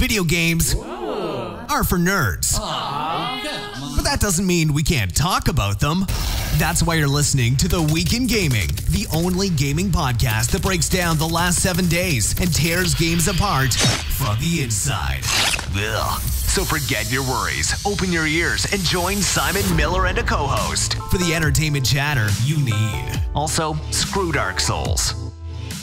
video games are for nerds. But that doesn't mean we can't talk about them. That's why you're listening to The Week in Gaming, the only gaming podcast that breaks down the last 7 days and tears games apart from the inside. Ugh. So forget your worries, open your ears, and join Simon Miller and a co-host for the entertainment chatter you need. Also, screw Dark Souls.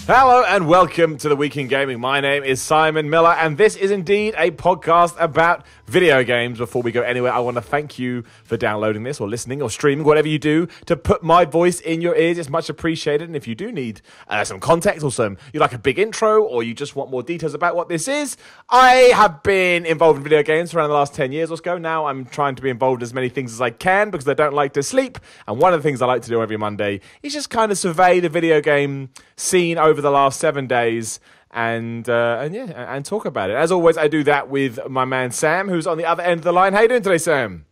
Hello and welcome to The Week in Gaming. My name is Simon Miller and this is indeed a podcast about video games. Before we go anywhere, I want to thank you for downloading this or listening or streaming, whatever you do, to put my voice in your ears. It's much appreciated. And if you do need some context or you like a big intro or you just want more details about what this is, I have been involved in video games for around the last 10 years or so. Now I'm trying to be involved in as many things as I can because I don't like to sleep. And one of the things I like to do every Monday is just kind of survey the video game scene over the last 7 days and talk about it. As always, I do that with my man Sam, who's on the other end of the line. How you doing today, Sam?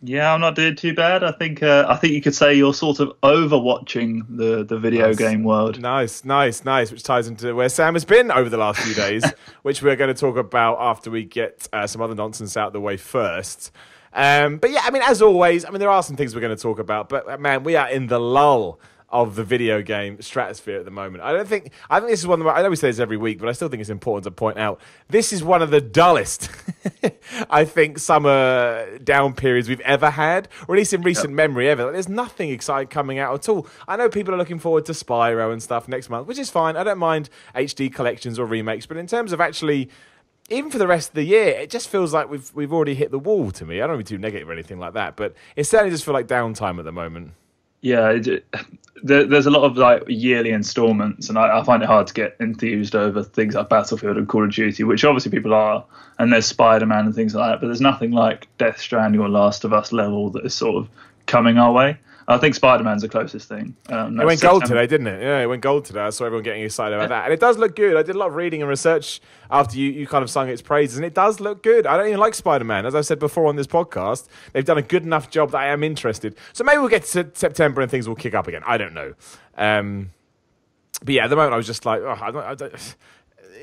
Yeah, I'm not doing too bad. I think you could say you're sort of overwatching the video game world. Nice, which ties into where Sam has been over the last few days, which we're going to talk about after we get some other nonsense out of the way first. But yeah, I mean, as always, there are some things we're going to talk about, but man, we are in the lull of the video game stratosphere at the moment. I think this is one of the, I know we say this every week, but I still think it's important to point out, this is one of the dullest, I think, summer down periods we've ever had, or at least in recent memory ever. Like, there's nothing exciting coming out at all. I know people are looking forward to Spyro and stuff next month, which is fine. I don't mind HD collections or remakes, but in terms of actually, even for the rest of the year, it just feels like we've already hit the wall to me. I don't want to be too negative or anything like that, but it certainly just feels like downtime at the moment. Yeah, there's a lot of like yearly installments, and I find it hard to get enthused over things like Battlefield and Call of Duty, which obviously people are, and there's Spider-Man and things like that, but there's nothing like Death Stranding or Last of Us level that is sort of coming our way. I think Spider-Man's the closest thing. It went gold today, didn't it? Yeah, it went gold today. I saw everyone getting excited about that. And it does look good. I did a lot of reading and research after you kind of sung its praises, and it does look good. I don't even like Spider-Man. As I've said before on this podcast, they've done a good enough job that I am interested. So maybe we'll get to September and things will kick up again. I don't know. But yeah, at the moment I was just like, I don't know,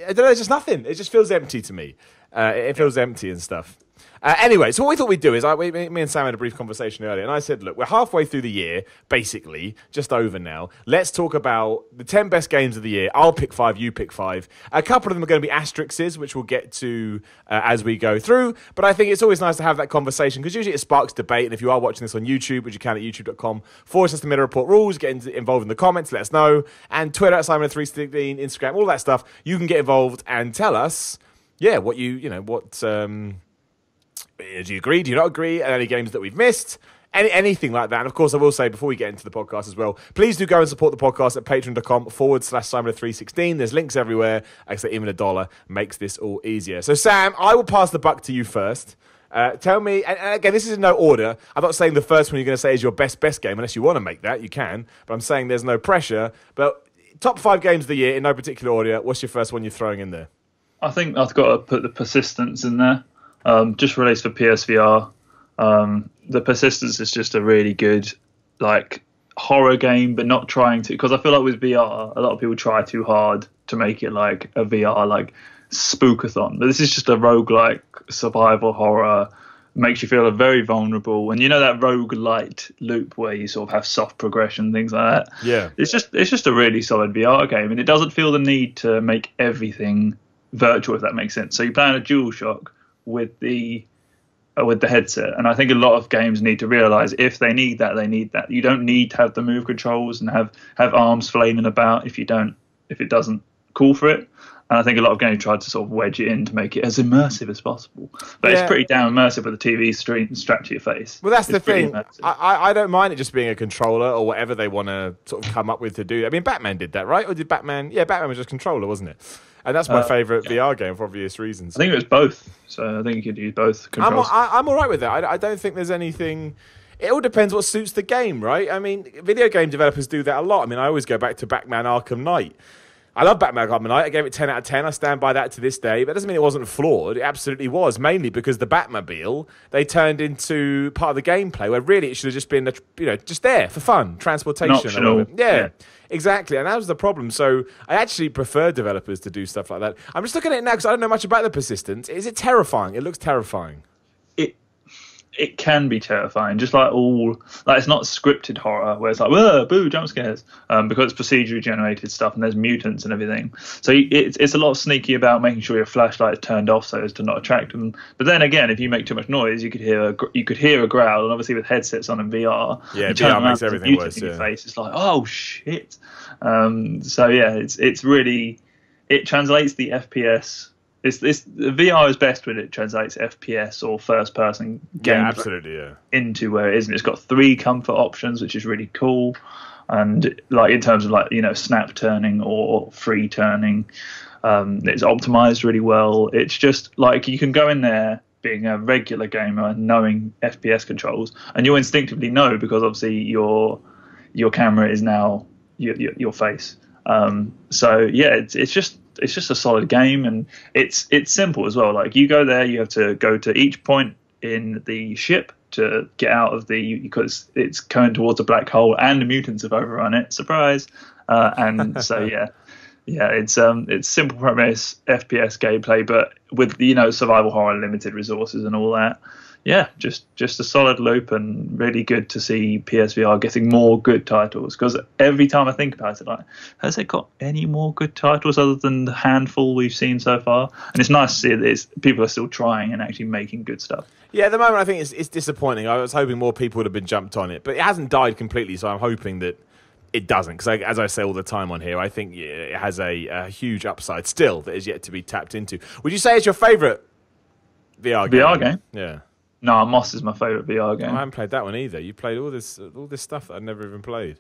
it's just nothing. It just feels empty to me. It feels empty and stuff. Anyway, so what we thought we'd do is, me and Sam had a brief conversation earlier, and I said, look, we're halfway through the year, basically, just over now. Let's talk about the 10 best games of the year. I'll pick 5, you pick 5. A couple of them are going to be asterisks, which we'll get to as we go through, but I think it's always nice to have that conversation, because usually it sparks debate, and if you are watching this on YouTube, which you can at youtube.com/the Middle Report Rules, get involved in the comments, let us know, and Twitter at Simon316, Instagram, all that stuff, you can get involved and tell us, yeah, what do you agree? Do you not agree? Any games that we've missed? Anything like that. And of course, I will say before we get into the podcast as well, please do go and support the podcast at patreon.com/Simon316. There's links everywhere. Like I say, even $1 makes this all easier. So, Sam, I will pass the buck to you first. Tell me, and again, this is in no order. I'm not saying the first one you're going to say is your best game, unless you want to make that, you can. But I'm saying there's no pressure. But top 5 games of the year in no particular order. What's your first one you're throwing in there? I think I've got to put the Persistence in there. Just released for PSVR. The Persistence is just a really good, like, horror game, but not trying to, because I feel like with VR, a lot of people try too hard to make it like a VR, like, spookathon. But this is just a roguelike survival horror, makes you feel very vulnerable. And you know that roguelite loop where you sort of have soft progression, things like that? Yeah. It's just a really solid VR game, and it doesn't feel the need to make everything virtual, if that makes sense. So you're playing a DualShock with the headset, and I think a lot of games need to realize if they need that, they need that. You don't need to have the move controls and have arms flailing about if it doesn't call for it. And I think a lot of games try to sort of wedge it in to make it as immersive as possible. But it's pretty damn immersive with the TV screen strapped to your face. Well, that's the thing. I don't mind it just being a controller or whatever they want to sort of come up with to do. I mean, Batman did that, right? Or did Batman? Yeah, Batman was just controller, wasn't it? And that's my favourite VR game for obvious reasons. I think it was both. So I think you could use both controls. I'm all right with that. I don't think there's anything. It all depends what suits the game, right? I mean, video game developers do that a lot. I mean, I always go back to Batman Arkham Knight. I love Batman Arkham Knight. I gave it 10 out of 10. I stand by that to this day. But that doesn't mean it wasn't flawed. It absolutely was, mainly because the Batmobile, they turned into part of the gameplay where really it should have just been, just there for fun, transportation. Optional. Yeah, exactly. And that was the problem. So I actually prefer developers to do stuff like that. I'm just looking at it now because I don't know much about the persistence. Is it terrifying? It looks terrifying. It can be terrifying, just like it's not scripted horror where it's like, whoa, boo, jump scares, because it's procedurally generated stuff and there's mutants and everything. So it's a lot sneaky about making sure your flashlight is turned off so as to not attract them. But then again, if you make too much noise, you could hear a growl, and obviously with headsets on in VR, VR makes everything worse. In your face, it's like, oh shit. So yeah, it's really, it translates the FPS. The VR is best when it translates FPS or first-person game into where it isn't. It's got 3 comfort options, which is really cool. And like in terms of snap turning or free turning, it's optimized really well. It's just like you can go in there being a regular gamer and knowing FPS controls, and you'll instinctively know because obviously your camera is now your face. So yeah, it's just a solid game, and it's simple as well. Like you go there, you have to go to each point in the ship to get out of because it's going towards a black hole and the mutants have overrun it. Surprise! And so it's simple premise FPS gameplay, but with survival horror, limited resources, and all that. Yeah, just a solid loop, and really good to see PSVR getting more good titles. Because every time I think about it, like, has it got any more good titles other than the handful we've seen so far? And it's nice to see that people are still trying and actually making good stuff. Yeah, at the moment I think it's disappointing. I was hoping more people would have been jumped on it, but it hasn't died completely. So I'm hoping that it doesn't. Because as I say all the time on here, I think it has a huge upside still that is yet to be tapped into. Would you say it's your favourite VR game? Yeah. No, Moss is my favourite VR game. I haven't played that one either. You played all this stuff that I've never even played.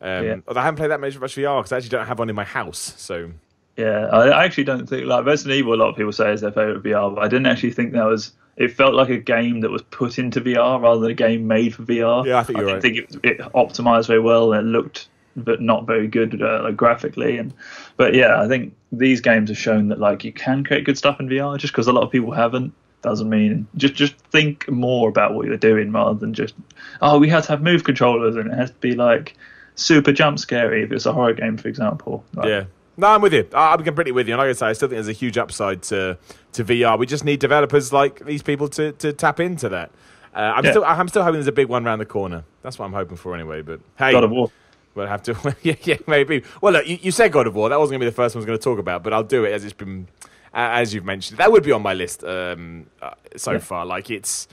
Although I haven't played that much VR because I actually don't have one in my house. So yeah, I actually don't think Resident Evil. A lot of people say is their favourite VR, but I didn't actually think that was. It felt like a game that was put into VR rather than a game made for VR. Yeah, I think you're right. I think it optimised very well and it looked, but not very good graphically. But yeah, I think these games have shown that you can create good stuff in VR. Just because a lot of people haven't doesn't mean just think more about what you're doing rather than just we have to have move controllers and it has to be super jump scary if it's a horror game, for example. Yeah. No, I'm with you. I'm completely with you. And like I say, I still think there's a huge upside to VR. We just need developers like these people to tap into that. I'm still hoping there's a big one around the corner. That's what I'm hoping for anyway. But hey, God of War. We'll have to. yeah, maybe. Well, look, you said God of War. That wasn't going to be the first one I was going to talk about, but I'll do it as it's been. As you've mentioned, that would be on my list so far. It's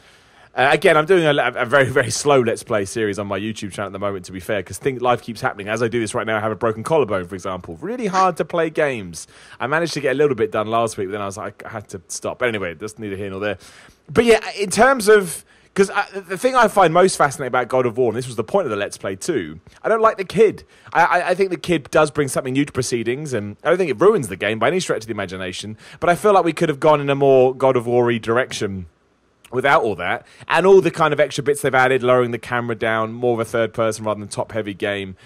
again, I'm doing a very, very slow Let's Play series on my YouTube channel at the moment, to be fair, because life keeps happening. As I do this right now, I have a broken collarbone, for example. Really hard to play games. I managed to get a little bit done last week, but then I was like, I had to stop. But anyway, that's neither here nor there. But yeah, in terms of... Because the thing I find most fascinating about God of War, and this was the point of the Let's Play too, I don't like the kid. I think the kid does bring something new to proceedings, and I don't think it ruins the game by any stretch of the imagination, but I feel like we could have gone in a more God of War-y direction without all that, and all the kind of extra bits they've added, lowering the camera down, more of a third person rather than top-heavy game.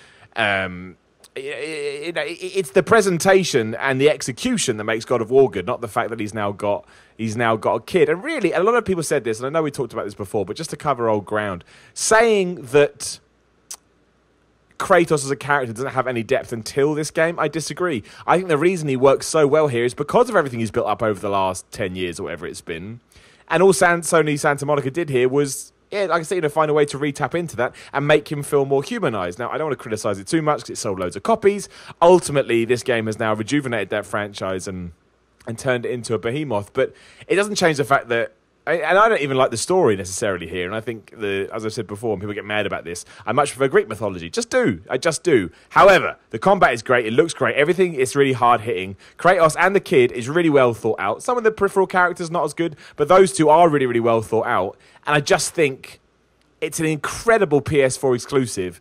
It's the presentation and the execution that makes God of War good, not the fact that he's now got a kid. And really, a lot of people said this, and I know we talked about this before, but just to cover old ground, saying that Kratos as a character doesn't have any depth until this game, I disagree. I think the reason he works so well here is because of everything he's built up over the last 10 years or whatever it's been. And all Sony Santa Monica did here was... Yeah, like I say, find a way to re-tap into that and make him feel more humanised. Now, I don't want to criticise it too much because it sold loads of copies. Ultimately, this game has now rejuvenated that franchise and turned it into a behemoth. But it doesn't change the fact that... And I don't even like the story necessarily here. And I think, as I said before, and people get mad about this, I much prefer Greek mythology. I just do. However, the combat is great. It looks great. Everything is really hard-hitting. Kratos and the kid is really well thought out. Some of the peripheral characters not as good, but those two are really, really well thought out. And I just think it's an incredible PS4 exclusive,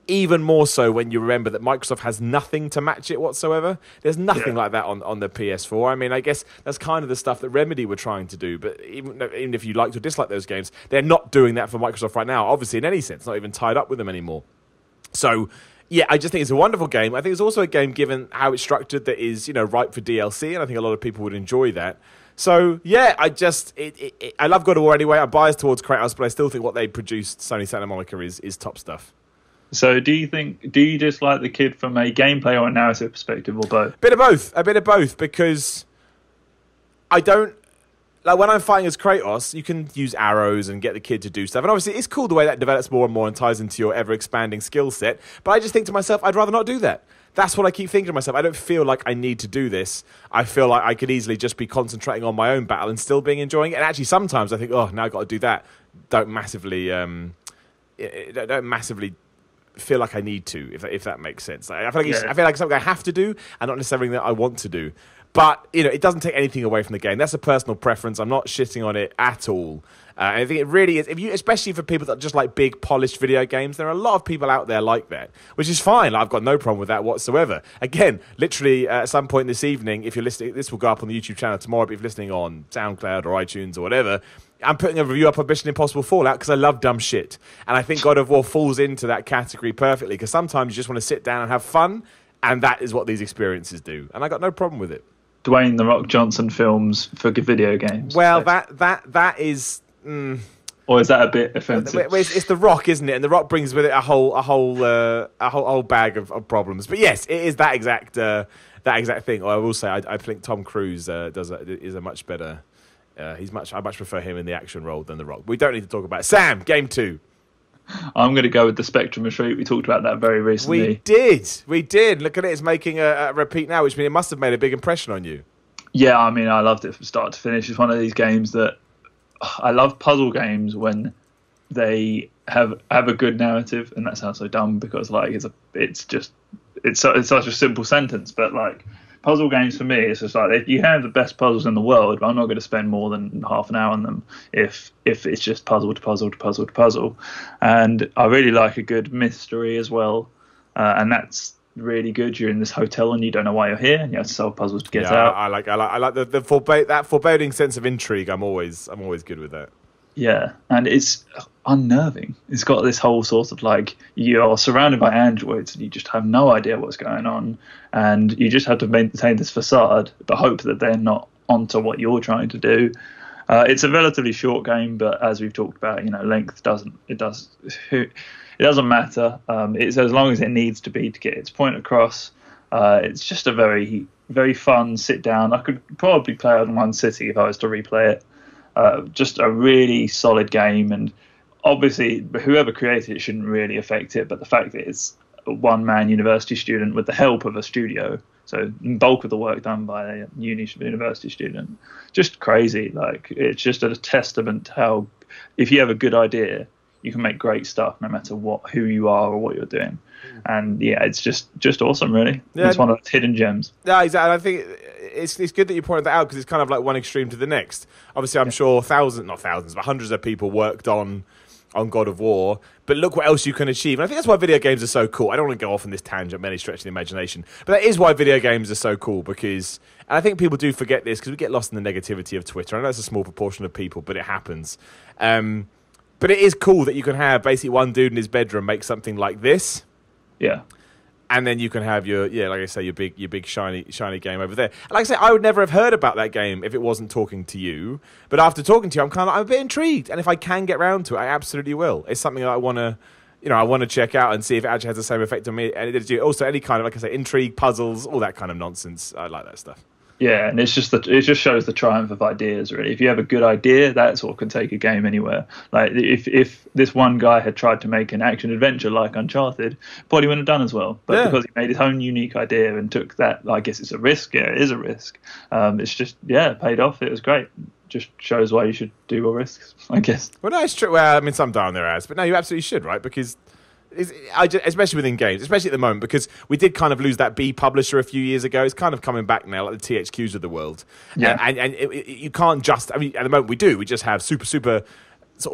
even more so when you remember that Microsoft has nothing to match it whatsoever. There's nothing like that on the PS4. I mean, I guess that's kind of the stuff that Remedy were trying to do, but even if you liked or disliked those games, they're not doing that for Microsoft right now, obviously, in any sense, not even tied up with them anymore. So Yeah, I just think it's a wonderful game. I think it's also a game, given how it's structured, that is, ripe for DLC, and I think a lot of people would enjoy that. So, yeah, I love God of War anyway. I'm biased towards Kratos, but I still think what they produced, Sony Santa Monica, is top stuff. So do you just like the kid from a gameplay or a narrative perspective, or both? A bit of both, because I don't... Like, when I'm fighting as Kratos, you can use arrows and get the kid to do stuff. And obviously, it's cool the way that develops more and more and ties into your ever-expanding skill set. But I just think to myself, I'd rather not do that. That's what I keep thinking to myself. I don't feel like I need to do this. I feel like I could easily just be concentrating on my own battle and still enjoying it. And actually, sometimes I think, oh, now I've got to do that. Don't massively feel like I need to, if that makes sense. I feel like it's something I have to do and not necessarily that I want to do. But, it doesn't take anything away from the game. That's a personal preference. I'm not shitting on it at all. I think it really is, especially for people that just like big, polished video games, there are a lot of people out there like that, which is fine. Like, I've got no problem with that whatsoever. Again, literally, at some point this evening, if you're listening, this will go up on the YouTube channel tomorrow, but if you're listening on SoundCloud or iTunes or whatever, I'm putting a review up of Mission Impossible Fallout because I love dumb shit. And I think God of War falls into that category perfectly, because sometimes you just want to sit down and have fun, and that is what these experiences do. And I got no problem with it. Dwayne "The Rock" Johnson films for video games. Well, that is... Or is that a bit offensive? It's The Rock, isn't it? And The Rock brings with it a whole bag of problems. But yes, it is that exact thing. Or I will say, I think Tom Cruise is a much better. I much prefer him in the action role than The Rock. We don't need to talk about it. Sam, game 2. I'm going to go with the Spectrum Retreat. We talked about that very recently. We did. Look at it. It's making a repeat now, which means it must have made a big impression on you. Yeah, I mean, I loved it from start to finish. It's one of these games that I love puzzle games when they have a good narrative, and that sounds so dumb because like it's such a simple sentence, but like puzzle games for me, it's just like you have the best puzzles in the world, but I'm not going to spend more than half an hour on them if it's just puzzle to puzzle to puzzle to puzzle. And I really like a good mystery as well, and that's really good. You're in this hotel and you don't know why you're here, and you have to solve puzzles to get out. I like the foreboding sense of intrigue. I'm always good with that. Yeah, and it's unnerving. It's got this whole sort of like you're surrounded by androids and you just have no idea what's going on, and you just have to maintain this facade but hope that they're not onto what you're trying to do. It's a relatively short game, but as we've talked about, length doesn't matter. It's as long as it needs to be to get its point across. It's just a very, very fun sit down. I could probably play it in one sitting if I was to replay it. Just a really solid game, and obviously whoever created it shouldn't really affect it, but the fact that it's a one-man university student with the help of a studio, so the bulk of the work done by a university student, just crazy. Like, it's just a testament to how if you have a good idea, you can make great stuff no matter who you are or what you're doing. And yeah, it's just awesome, really. Yeah, it's one of those hidden gems. Yeah, exactly. I think it's good that you pointed that out, because it's kind of like one extreme to the next. Obviously, I'm sure not thousands, but hundreds of people worked on God of War, but look what else you can achieve. And I think that's why video games are so cool. I don't want to go off on this tangent, many stretch of the imagination, but that is why video games are so cool, because, and I think people do forget this because we get lost in the negativity of Twitter. I know it's a small proportion of people, but it happens. But it is cool that you can have basically one dude in his bedroom make something like this. Yeah. And then you can have your big shiny game over there. And like I say, I would never have heard about that game if it wasn't talking to you. But after talking to you, I'm a bit intrigued. And if I can get round to it, I absolutely will. It's something that I want to check out and see if it actually has the same effect on me. And also any kind of, like I say, intrigue, puzzles, all that kind of nonsense. I like that stuff. Yeah, and it just shows the triumph of ideas, really. If you have a good idea, that sort of can take a game anywhere. Like, if this one guy had tried to make an action adventure like Uncharted, probably wouldn't have done as well. But because he made his own unique idea and took that, I guess it's a risk. Yeah, it is a risk. It's just, it paid off. It was great. Just shows why you should do your risks, I guess. Well, no, it's true. Well, I mean, some down their ass, but no, you absolutely should, right? Because especially within games, especially at the moment, because we did kind of lose that B publisher a few years ago. It's kind of coming back now, like the THQs of the world. Yeah. And you can't just, I mean, at the moment we just have super sort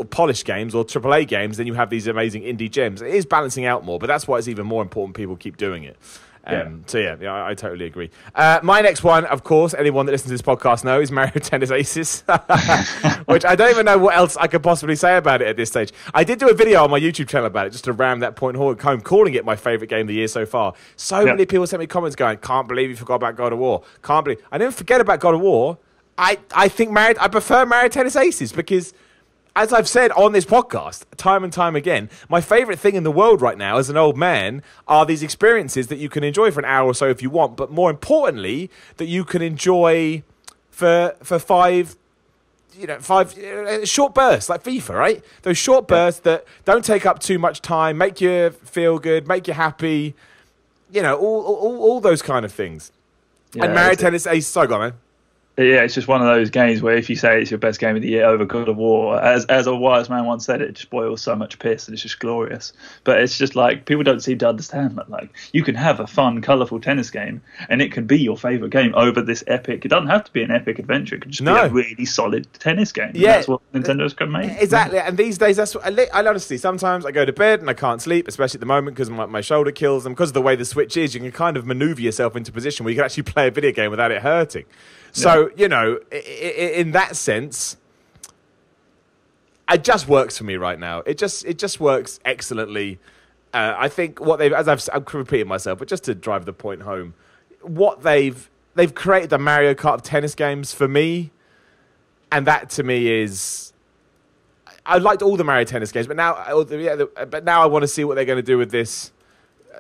of polished games or AAA games, then you have these amazing indie gems. It is balancing out more, but that's why it's even more important people keep doing it. So yeah, I totally agree. My next one, of course, anyone that listens to this podcast knows, is Mario Tennis Aces, which I don't even know what else I could possibly say about it at this stage. I did do a video on my YouTube channel about it, just to ram that point home, calling it my favourite game of the year so far. So many people sent me comments going, "Can't believe you forgot about God of War. Can't believe." I didn't forget about God of War. I prefer Mario Tennis Aces because, as I've said on this podcast time and time again, my favourite thing in the world right now as an old man are these experiences that you can enjoy for an hour or so if you want, but more importantly, that you can enjoy for five short bursts, like FIFA, right? Those short bursts that don't take up too much time, make you feel good, make you happy, all those kind of things. Yeah, and Mario Tennis Aces, sorry, go on, man. Yeah, it's just one of those games where if you say it's your best game of the year over God of War, as a wise man once said, it just boils so much piss and it's just glorious. But it's just like, people don't seem to understand that, like, you can have a fun, colourful tennis game and it can be your favourite game over this epic. It doesn't have to be an epic adventure. It can just be a really solid tennis game. Yeah, that's what Nintendo's can make. Exactly. And these days, that's what I honestly, sometimes I go to bed and I can't sleep, especially at the moment because my shoulder kills, and because of the way the Switch is, you can kind of manoeuvre yourself into a position where you can actually play a video game without it hurting. So, in that sense, it just works for me right now. It just works excellently. I think what they've, I'm repeating myself, but just to drive the point home, what they've created the Mario Kart of tennis games for me, and that to me is, I liked all the Mario Tennis games, but now I want to see what they're going to do with this.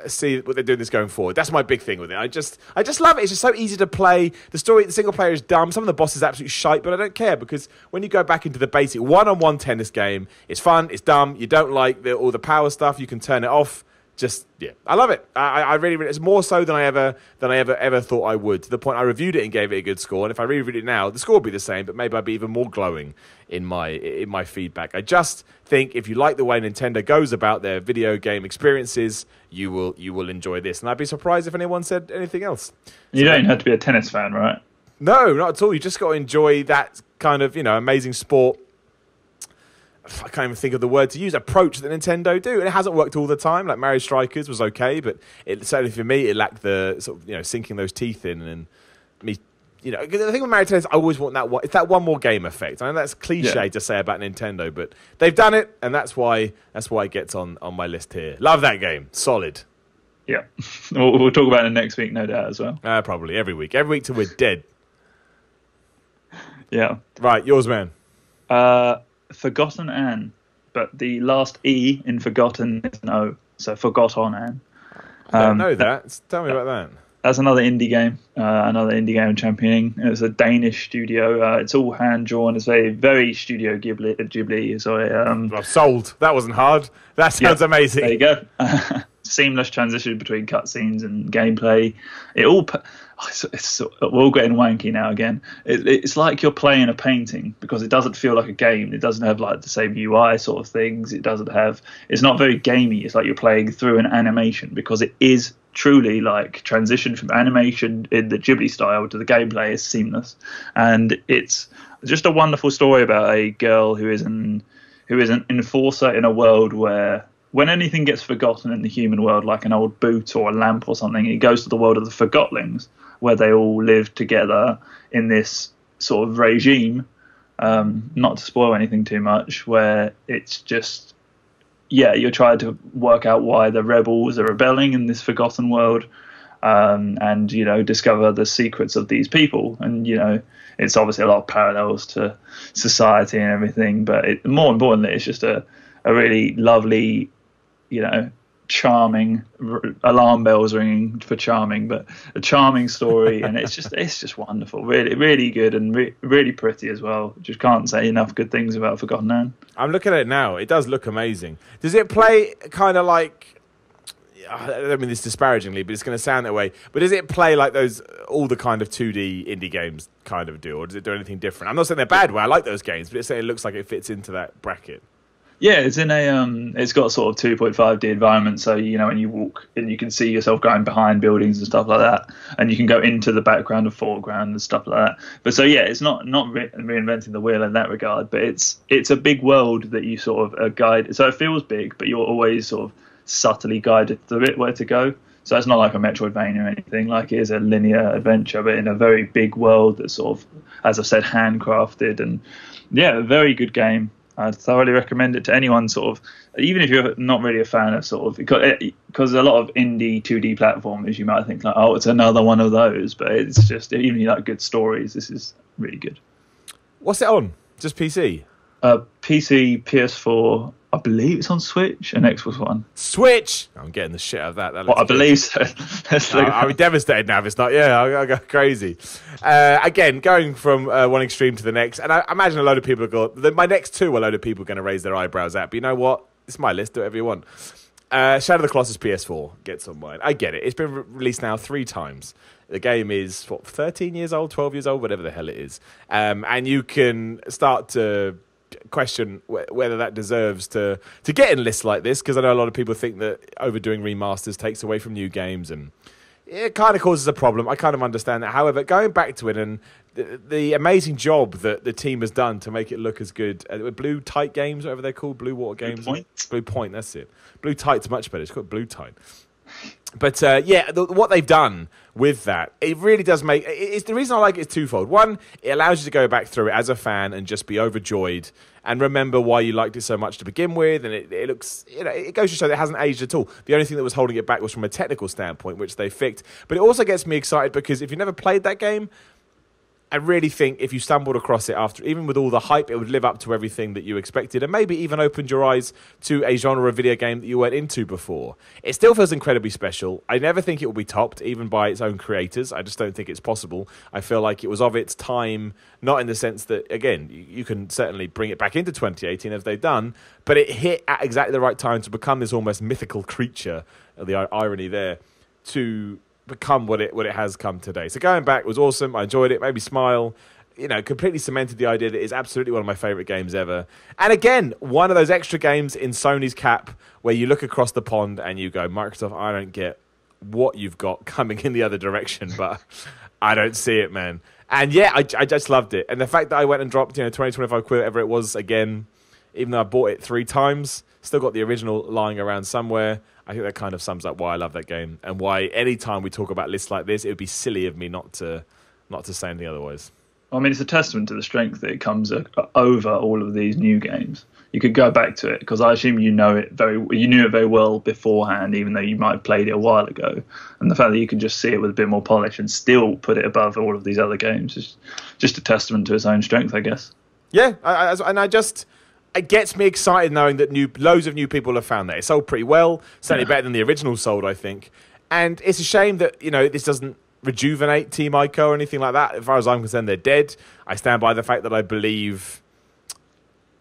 See what they're doing this going forward. That's my big thing with it. I just love it. It's just so easy to play. The single player is dumb. Some of the bosses are absolutely shite, but I don't care because when you go back into the basic one-on-one tennis game, it's fun, it's dumb. You don't like all the power stuff, you can turn it off. I love it. I really, it's more so than I ever thought I would. To the point I reviewed it and gave it a good score. And if I reviewed it now, the score would be the same, but maybe I'd be even more glowing in my feedback. I just think if you like the way Nintendo goes about their video game experiences, you will enjoy this. And I'd be surprised if anyone said anything else. You don't have to be a tennis fan, right? No, not at all. You just got to enjoy that kind of amazing sport. I can't even think of the word to use, approach that Nintendo do. And it hasn't worked all the time. Like Mario Strikers was okay, but certainly for me, it lacked the sort of, sinking those teeth in. And me, the thing with Mario Tennis, I always want that one. It's that one more game effect. I know that's cliche to say about Nintendo, but they've done it, and that's why it gets on my list here. Love that game. Solid. Yeah. We'll talk about it next week, no doubt, as well. Probably every week. Every week till we're dead. Yeah. Right, yours, man. Forgotten Anne, but the last E in Forgotten is an O, so Forgotten Anne. I don't know that. Tell me about that. That's another indie game championing. It's a Danish studio. It's all hand drawn. It's very Studio Ghibli. Sorry. I'm sold. That wasn't hard. That sounds amazing. There you go. Seamless transition between cutscenes and gameplay. We're all getting wanky now again. It's like you're playing a painting because it doesn't feel like a game. It doesn't have like the same UI sort of things. It's not very gamey. It's like you're playing through an animation because it is truly like transition from animation in the Ghibli style to the gameplay is seamless. And it's just a wonderful story about a girl who is an enforcer in a world where when anything gets forgotten in the human world, like an old boot or a lamp or something, it goes to the world of the Forgotlings, where they all live together in this sort of regime, not to spoil anything too much, where it's just, you're trying to work out why the rebels are rebelling in this forgotten world, and, discover the secrets of these people. And, it's obviously a lot of parallels to society and everything, but more importantly, it's just a really lovely, charming, alarm bells ringing for charming, but a charming story. And it's just wonderful, really, really good, and really pretty as well. Just can't say enough good things about Forgotten Anne. I'm looking at it now. It does look amazing. Does it play kind of like, I don't mean this disparagingly, but it's going to sound that way, but does it play like all the kind of 2D indie games kind of do, or does it do anything different? I'm not saying they're bad, I like those games, but it looks like it fits into that bracket. Yeah, it's in it's got sort of 2.5D environment, so when you walk and you can see yourself going behind buildings and stuff like that, and you can go into the background and foreground and stuff like that. But so it's not reinventing the wheel in that regard, but it's a big world that you sort of are guided. So it feels big, but you're always sort of subtly guided through it where to go. So it's not like a Metroidvania or anything. Like, it is a linear adventure, but in a very big world that's sort of, as I said, handcrafted. And yeah, a very good game. I'd thoroughly recommend it to anyone, sort of, even if you're not really a fan of sort of, because a lot of indie 2D platformers, you might think like, oh, it's another one of those, but it's just, even if you like good stories, this is really good. What's it on? Just PC? PC, PS4, I believe it's on Switch and Xbox One. Switch! I'm getting the shit out of that. I believe so. I'll be devastated now if it's not. Yeah, I'll go crazy. Again, going from one extreme to the next, and I imagine a load of people are going, my next two, a load of people are going to raise their eyebrows at, but you know what? It's my list, do whatever you want. Shadow of the Colossus PS4 gets on mine. I get it. It's been released now 3 times. The game is, 13 years old, 12 years old, whatever the hell it is. And you can start to question whether that deserves to get in lists like this, because I know a lot of people think that overdoing remasters takes away from new games, and it kind of causes a problem. I kind of understand that. However, going back to it and the amazing job that the team has done to make it look as good, Blue Tight Games, whatever they're called, Blue Water Games, Blue Point, that's it. Blue Tight's much better. It's called Blue Tight. But what they've done with that, it really does make it's the reason I like it is twofold. One, it allows you to go back through it as a fan and just be overjoyed and remember why you liked it so much to begin with, and it looks, it goes to show that it hasn't aged at all. The only thing that was holding it back was from a technical standpoint, which they fixed. But it also gets me excited because if you never played that game, I really think if you stumbled across it after, even with all the hype, it would live up to everything that you expected and maybe even opened your eyes to a genre of video game that you weren't into before. It still feels incredibly special. I never think it will be topped, even by its own creators. I just don't think it's possible. I feel like it was of its time, not in the sense that, again, you can certainly bring it back into 2018 as they've done, but it hit at exactly the right time to become this almost mythical creature, the irony there, to become what it has come today. So going back was awesome. I enjoyed it. Made me smile. Completely cemented the idea that it's absolutely one of my favourite games ever. And again, one of those extra games in Sony's cap where you look across the pond and you go, Microsoft, I don't get what you've got coming in the other direction, but I don't see it, man. And yeah, I just loved it. And the fact that I went and dropped 20, 25 quid, whatever it was, again, even though I bought it 3 times, still got the original lying around somewhere. I think that kind of sums up why I love that game and why any time we talk about lists like this, it would be silly of me not to say anything otherwise. I mean, it's a testament to the strength that it comes over all of these new games. You could go back to it because I assume you knew it very well beforehand, even though you might have played it a while ago. And the fact that you can just see it with a bit more polish and still put it above all of these other games is just a testament to its own strength, I guess. Yeah, it gets me excited knowing that loads of new people have found that. It sold pretty well, certainly better than the original sold, I think. And it's a shame that, this doesn't rejuvenate Team Ico or anything like that. As far as I'm concerned, they're dead. I stand by the fact that I believe,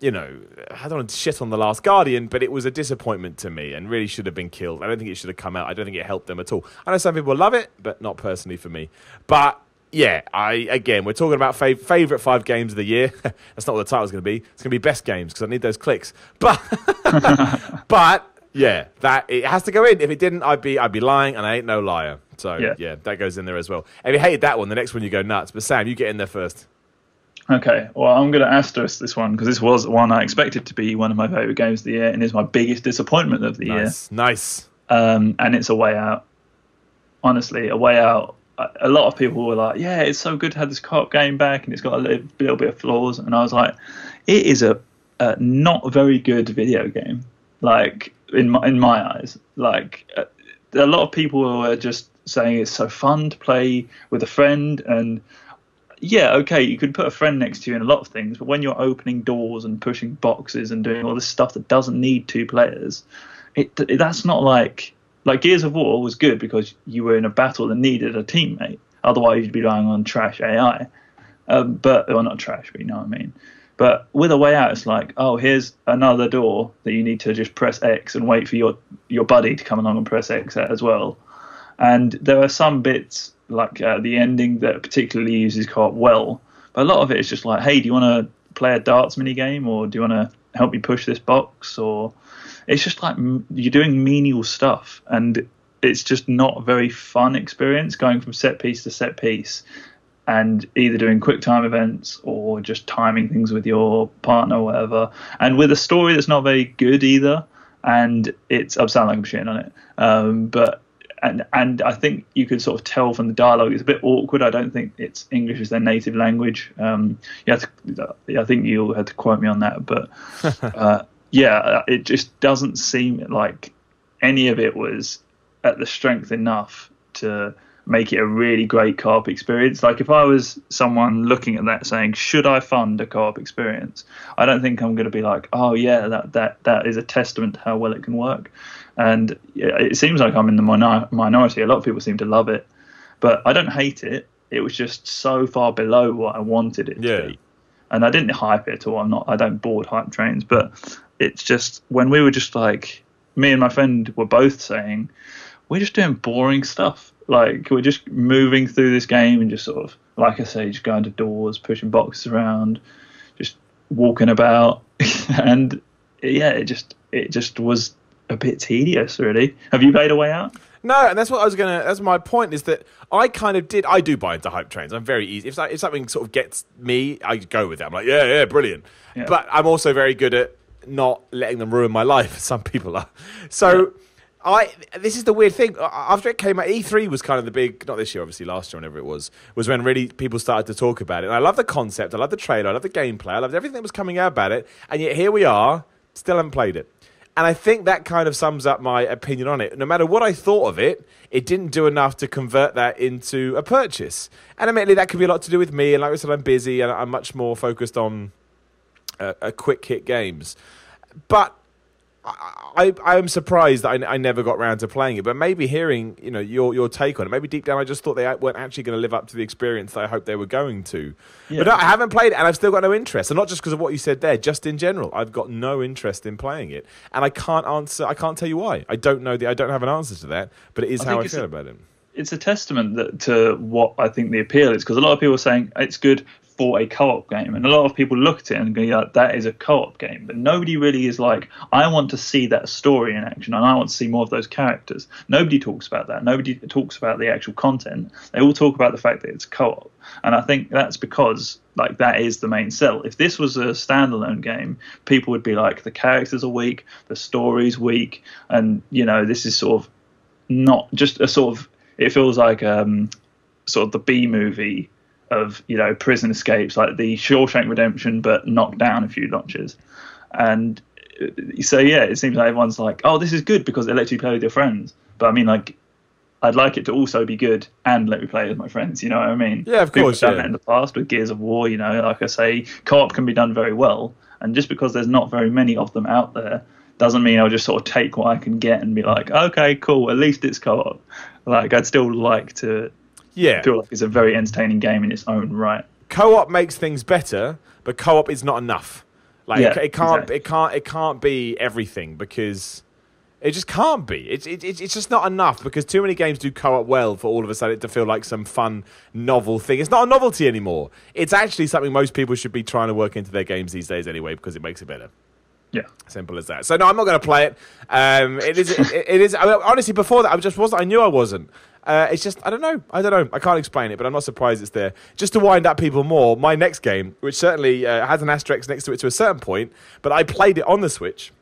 I don't want to shit on The Last Guardian, but it was a disappointment to me and really should have been killed. I don't think it should have come out. I don't think it helped them at all. I know some people love it, but not personally for me. But yeah, we're talking about favourite 5 games of the year. That's not what the title's going to be. It's going to be best games because I need those clicks. But yeah, that it has to go in. If it didn't, I'd be lying, and I ain't no liar. So yeah, that goes in there as well. If you hated that one, the next one you go nuts. But Sam, you get in there first. Okay, well, I'm going to asterisk this one because this was one I expected to be one of my favourite games of the year, and is my biggest disappointment of the year. Nice. And it's A Way Out. Honestly, A Way Out. A lot of people were like, yeah, it's so good to have this co-op game back and it's got a little bit of flaws. And I was like, it is a not very good video game, like, in my eyes. Like, a lot of people were just saying it's so fun to play with a friend. And yeah, okay, you could put a friend next to you in a lot of things, but when you're opening doors and pushing boxes and doing all this stuff that doesn't need 2 players, that's not like Gears of War was good because you were in a battle that needed a teammate. Otherwise, you'd be relying on trash AI. Not trash, but you know what I mean. But with A Way Out, it's like, oh, here's another door that you need to just press X and wait for your buddy to come along and press X as well. And there are some bits, like the ending, that particularly uses co-op well. But a lot of it is just like, hey, do you want to play a darts minigame, or do you want to help me push this box? Or it's just like you're doing menial stuff, and it's just not a very fun experience going from set piece to set piece and either doing quick time events or just timing things with your partner or whatever, and with a story that's not very good either. And I'm sounding like I'm shitting on it, but and I think you could sort of tell from the dialogue it's a bit awkward. I don't think it's English is their native language. I think you'll have to quote me on that, but it just doesn't seem like any of it was at the strength enough to make it a really great co-op experience. Like if I was someone looking at that saying, should I fund a co-op experience? I don't think I'm going to be like, oh yeah, that is a testament to how well it can work. And it seems like I'm in the minority. A lot of people seem to love it, but I don't hate it. It was just so far below what I wanted it to be. And I didn't hype it at all. I don't board hype trains, but it's just when we were just like, me and my friend were both saying, we're just doing boring stuff. Like we're just moving through this game and just sort of, like I say, just going to doors, pushing boxes around, just walking about, and it just was a bit tedious, really. Have you played A Way Out? No, and that's my point, is that I do buy into hype trains. I'm very easy. If something sort of gets me, I go with it. I'm like, yeah, brilliant. Yeah. But I'm also very good at not letting them ruin my life. Some people are. So. This is the weird thing. After it came out, E3 was kind of the big, not this year, obviously, last year, whenever it was when really people started to talk about it. And I love the concept, I love the trailer, I love the gameplay, I loved everything that was coming out about it. And yet here we are, still haven't played it. And I think that kind of sums up my opinion on it. No matter what I thought of it, it didn't do enough to convert that into a purchase. And admittedly, that could be a lot to do with me. And like I said, I'm busy and I'm much more focused on quick hit games. But I am surprised that I never got round to playing it, but maybe hearing your take on it, maybe deep down I just thought they weren't actually going to live up to the experience that I hoped they were going to. Yeah. But no, I haven't played it, and I've still got no interest. And not just because of what you said there, just in general, I've got no interest in playing it, and I can't tell you why. I don't have an answer to that, but it is how I feel about it. It's a testament to what I think the appeal is, because a lot of people are saying it's good for a co-op game, and a lot of people look at it and go, yeah, that is a co-op game, but nobody really is like, I want to see that story in action and I want to see more of those characters. Nobody talks about that. Nobody talks about the actual content. They all talk about the fact that it's co-op, and I think that's because like that is the main sell. If this was a standalone game, people would be like, the characters are weak, the story's weak, and this is sort of not just a sort of, it feels like sort of the B movie of prison escapes, like the Shawshank Redemption, but knocked down a few notches. And so it seems like everyone's like, oh, this is good because it lets you play with your friends. But I mean, like, I'd like it to also be good and let me play with my friends. You know what I mean? Yeah, of course. People have done that in the past with Gears of War. Like I say, co-op can be done very well, and just because there's not very many of them out there doesn't mean I'll just sort of take what I can get and be like, okay, cool, at least it's co-op. Like, I'd still like to. I feel like it's a very entertaining game in its own right. Co-op makes things better, but co-op is not enough. Like it can't be everything, because it just can't be. It's just not enough, because too many games do co-op well for all of a sudden it to feel like some fun novel thing. It's not a novelty anymore. It's actually something most people should be trying to work into their games these days anyway, because it makes it better. Yeah, simple as that. So no, I'm not going to play it. It is. I mean, honestly, before that, I just wasn't. I knew I wasn't. It's just I don't know. I can't explain it, but I'm not surprised it's there. Just to wind up people more, my next game, which certainly has an asterisk next to it to a certain point, but I played it on the Switch,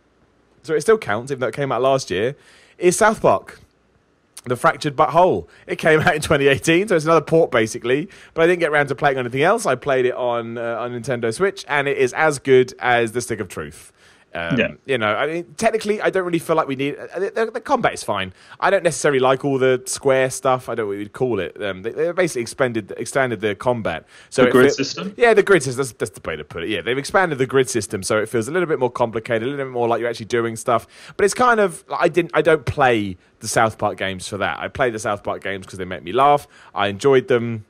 so it still counts, even though it came out last year, is South Park: The Fractured But Whole. It came out in 2018, so it's another port basically. But I didn't get around to playing anything else. I played it on Nintendo Switch, and it is as good as The Stick of Truth. I mean, technically, I don't really feel like we need. The combat is fine. I don't necessarily like all the square stuff. I don't know what you'd call it. They basically expanded the combat. So the grid system. Yeah, the grid system. That's the way to put it. Yeah, they've expanded the grid system, so it feels a little bit more complicated, a little bit more like you're actually doing stuff. But it's kind of I don't play the South Park games for that. I play the South Park games because they make me laugh. I enjoyed them.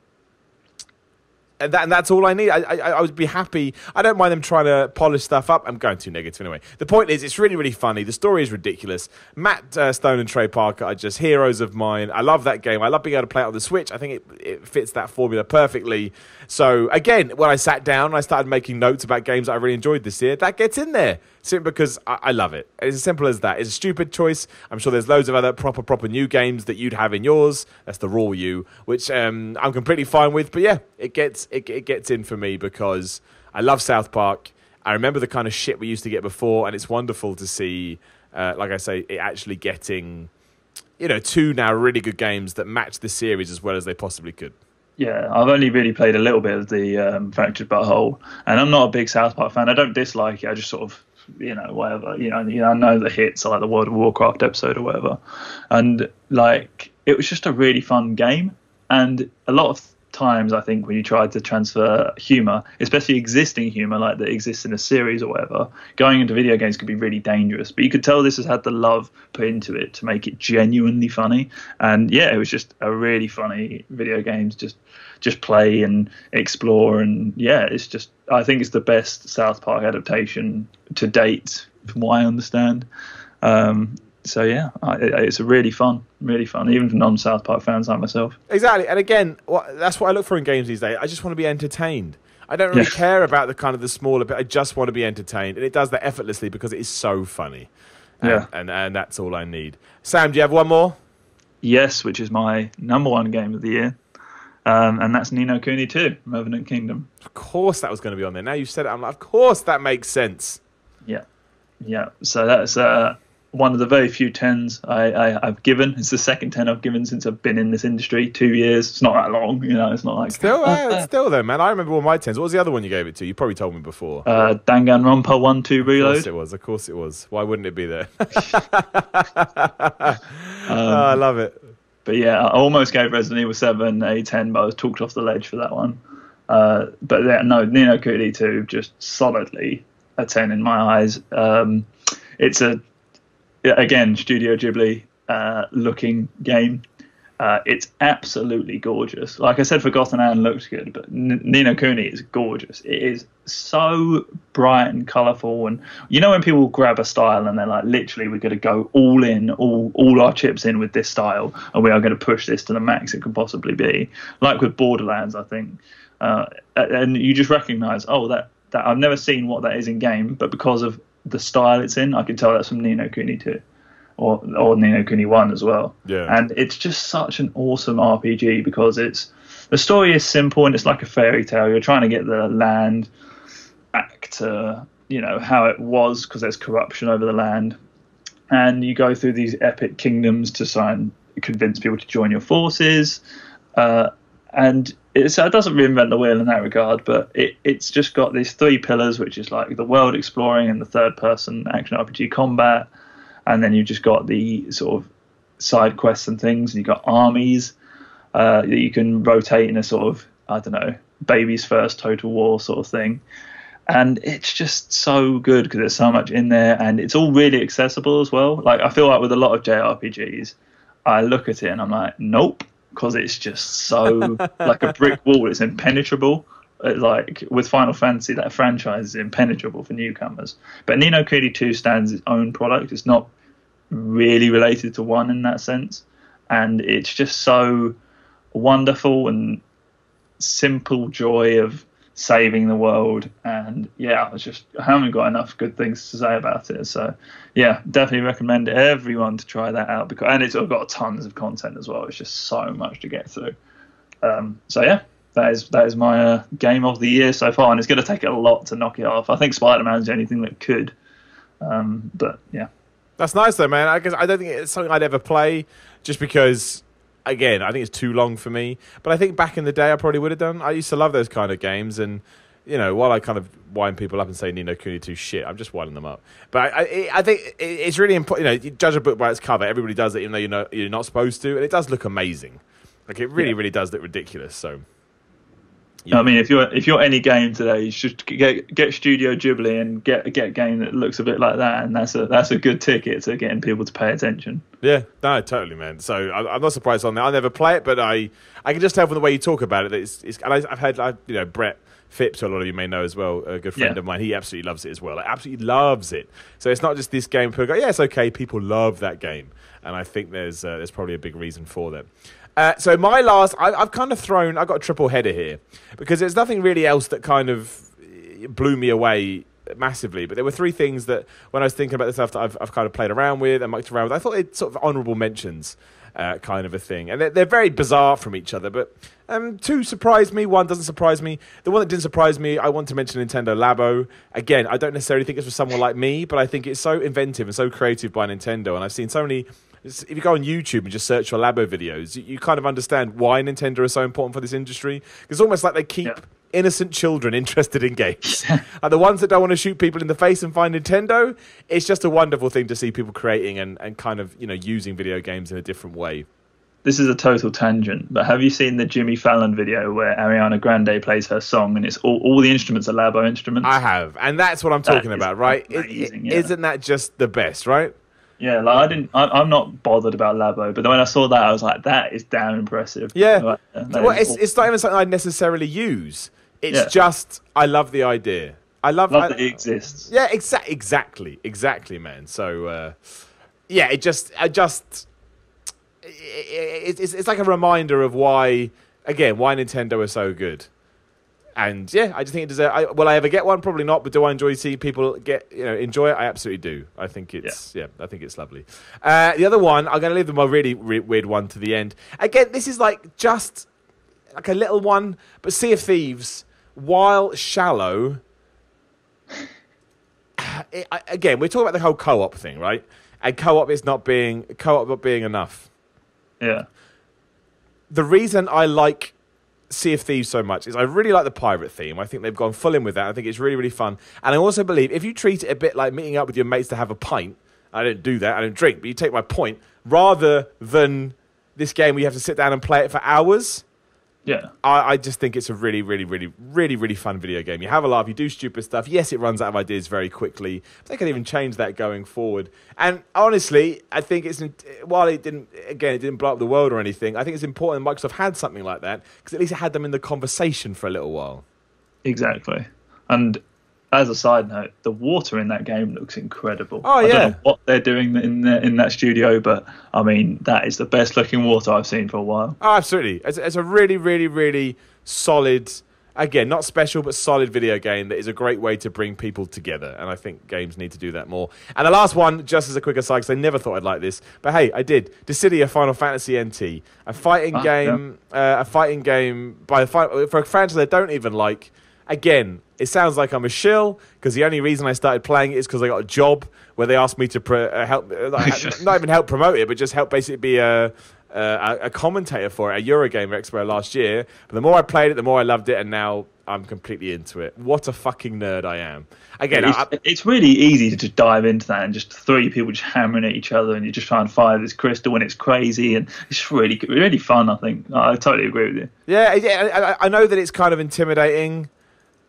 And that's all I need. I would be happy. I don't mind them trying to polish stuff up. I'm going too negative anyway. The point is, it's really, really funny. The story is ridiculous. Matt Stone and Trey Parker are just heroes of mine. I love that game. I love being able to play it on the Switch. I think it fits that formula perfectly. So, again, when I sat down and I started making notes about games that I really enjoyed this year, that gets in there. Simply because I love it. It's as simple as that. It's a stupid choice. I'm sure there's loads of other proper new games that you'd have in yours. That's the raw you, which I'm completely fine with. But yeah, it gets in for me because I love South Park. I remember the kind of shit we used to get before, and it's wonderful to see, like I say, it actually getting two now really good games that match the series as well as they possibly could. Yeah, I've only really played a little bit of the Fractured But Whole, and I'm not a big South Park fan. I don't dislike it. I just sort of, whatever. I know the hits, like the World of Warcraft episode or whatever, and like it was just a really fun game. And a lot of times, I think when you try to transfer humor, especially existing humor like that exists in a series or whatever, going into video games could be really dangerous. But you could tell this has had the love put into it to make it genuinely funny. And yeah, it was just a really funny video games. Just play and explore, and yeah, I think it's the best South Park adaptation to date, from what I understand. So yeah, it's really fun, even for non-South Park fans like myself. Exactly, and again, that's what I look for in games these days. I just want to be entertained. I don't really care about the smaller bit. I just want to be entertained, and it does that effortlessly because it is so funny. And that's all I need. Sam, do you have one more? Yes, which is my number one game of the year. And that's Ni no Kuni 2, Revenant Kingdom. Of course that was going to be on there. Now you've said it, I'm like, of course that makes sense. Yeah. So that's one of the very few 10s I've given. It's the second 10 I've given since I've been in this industry, 2 years. It's not that long, it's not like... It's still there, man. I remember all my 10s. What was the other one you gave it to? You probably told me before. Danganronpa 1-2 Reload. Of course it was. Why wouldn't it be there? I love it. But yeah, I almost gave Resident Evil 7 a 10, but I was talked off the ledge for that one. But yeah, no, Ni no Kuni 2, just solidly a 10 in my eyes. It's again, Studio Ghibli looking game. It's absolutely gorgeous. Like I said, Forgotten Anne looks good, but Ni no Kuni is gorgeous. It is so bright and colourful, and when people grab a style and they're like, literally, we're going to go all in, all our chips in with this style, and we are going to push this to the max it could possibly be. Like with Borderlands, I think, and you just recognise, that I've never seen what that is in game, but because of the style it's in, I can tell that's from Ni no Kuni 2. Or Ni no Kuni 1 as well. Yeah. And it's just such an awesome RPG because the story is simple and it's like a fairy tale. You're trying to get the land back to, how it was, because there's corruption over the land. And you go through these epic kingdoms to try and convince people to join your forces. And it doesn't reinvent the wheel in that regard, but it's just got these 3 pillars, which is like the world exploring and the third-person action RPG combat. And then you've just got the sort of side quests and things, and you've got armies that you can rotate in a sort of, I don't know, baby's first Total War sort of thing. And it's just so good because there's so much in there, and it's all really accessible as well. Like, I feel like with a lot of JRPGs, I look at it and I'm like, nope, because it's just so like a brick wall. It's impenetrable. Like with Final Fantasy, that franchise is impenetrable for newcomers. But Ni no Kuni 2 stands its own product. It's not really related to 1 in that sense, and it's just so wonderful and simple joy of saving the world. And yeah, I haven't got enough good things to say about it. So yeah, definitely recommend everyone to try that out, and it's got tons of content as well. It's just so much to get through. So yeah, that is my game of the year so far, and it's going to take a lot to knock it off. I think Spider-Man's the only thing that could, but yeah. That's nice though, man. I don't think it's something I'd ever play, just because, again, I think it's too long for me. But I think back in the day I probably would have done. I used to love those kind of games, and while I kind of wind people up and say Ni no Kuni 2 shit, I'm just winding them up. But I think it's really important. You judge a book by its cover. Everybody does it, even though you're not supposed to, and it does look amazing. Like, it really, really does look ridiculous. So. Yeah. I mean, if you're any game today, you should get Studio Ghibli and get a game that looks a bit like that, and that's a good ticket to getting people to pay attention. Yeah, no, totally, man. So I'm not surprised on that. I never play it, but I can just tell from the way you talk about it that it's and I've heard Brett Phipps, who a lot of you may know as well, a good friend of mine. He absolutely loves it as well. Like, absolutely loves it. So it's not just this game. People go, yeah, it's okay. People love that game, and I think there's probably a big reason for that. So my last, I've kind of I've got a triple header here, because there's nothing really else that kind of blew me away massively. But there were 3 things that, when I was thinking about the stuff that I've kind of played around with and mucked around with, I thought they'd sort of honourable mentions kind of a thing. And they're very bizarre from each other, but 2 surprised me, 1 doesn't surprise me. The one that didn't surprise me, I want to mention Nintendo Labo. Again, I don't necessarily think it's for someone like me, but I think it's so inventive and so creative by Nintendo, and I've seen so many if you go on YouTube and just search for Labo videos, you kind of understand why Nintendo is so important for this industry. It's almost like they keep innocent children interested in games. And the ones that don't want to shoot people in the face and find Nintendo, it's just a wonderful thing to see people creating and kind of, using video games in a different way. This is a total tangent, but have you seen the Jimmy Fallon video where Ariana Grande plays her song and it's all the instruments are Labo instruments? I have, and that's what I'm talking about, right? Isn't that just the best, right? Yeah, like I'm not bothered about Labo, but when I saw that, I was like, that is damn impressive. Yeah, it's not even something I'd necessarily use. It's just I love the idea. I love that it exists. Yeah, exactly, man. So it's like a reminder of why Nintendo is so good. And I just think it deserves. Will I ever get one? Probably not. But do I enjoy seeing people enjoy it? I absolutely do. I think it's I think it's lovely. The other one, I'm going to leave a really weird one to the end. Again, this is just like a little one, but Sea of Thieves, while shallow. Again, we're talking about the whole co-op thing, right? And co-op not being enough. Yeah. The reason I like Sea of Thieves so much is I really like the pirate theme. I think they've gone full in with that. I think it's really, really fun. And I also believe if you treat it a bit like meeting up with your mates to have a pint, I don't do that, I don't drink, but you take my point, rather than this game where you have to sit down and play it for hours. Yeah. I just think it's a really, really, really, really, really fun video game. You have a laugh, you do stupid stuff. Yes, it runs out of ideas very quickly. But they can even change that going forward. And honestly, I think while it didn't blow up the world or anything, I think it's important that Microsoft had something like that because at least it had them in the conversation for a little while. Exactly. And as a side note, the water in that game looks incredible. Oh, yeah. I don't know what they're doing in that studio, but I mean, that is the best looking water I've seen for a while. Oh, absolutely. It's a really, really, really solid, again, not special, but solid video game that is a great way to bring people together. And I think games need to do that more. And the last one, just as a quick aside, because I never thought I'd like this, but hey, I did. Dissidia Final Fantasy NT, a fighting game for a franchise I don't even like. Again, it sounds like I'm a shill because the only reason I started playing it is because I got a job where they asked me to help, not even help promote it, but just help basically be a commentator for it at Eurogamer Expo last year. But the more I played it, the more I loved it, and now I'm completely into it. What a fucking nerd I am. Again, it's really easy to just dive into that and just three people just hammering at each other, and you just try and fire this crystal when it's crazy, and it's really, really fun, I think. I totally agree with you. Yeah, I know that it's kind of intimidating,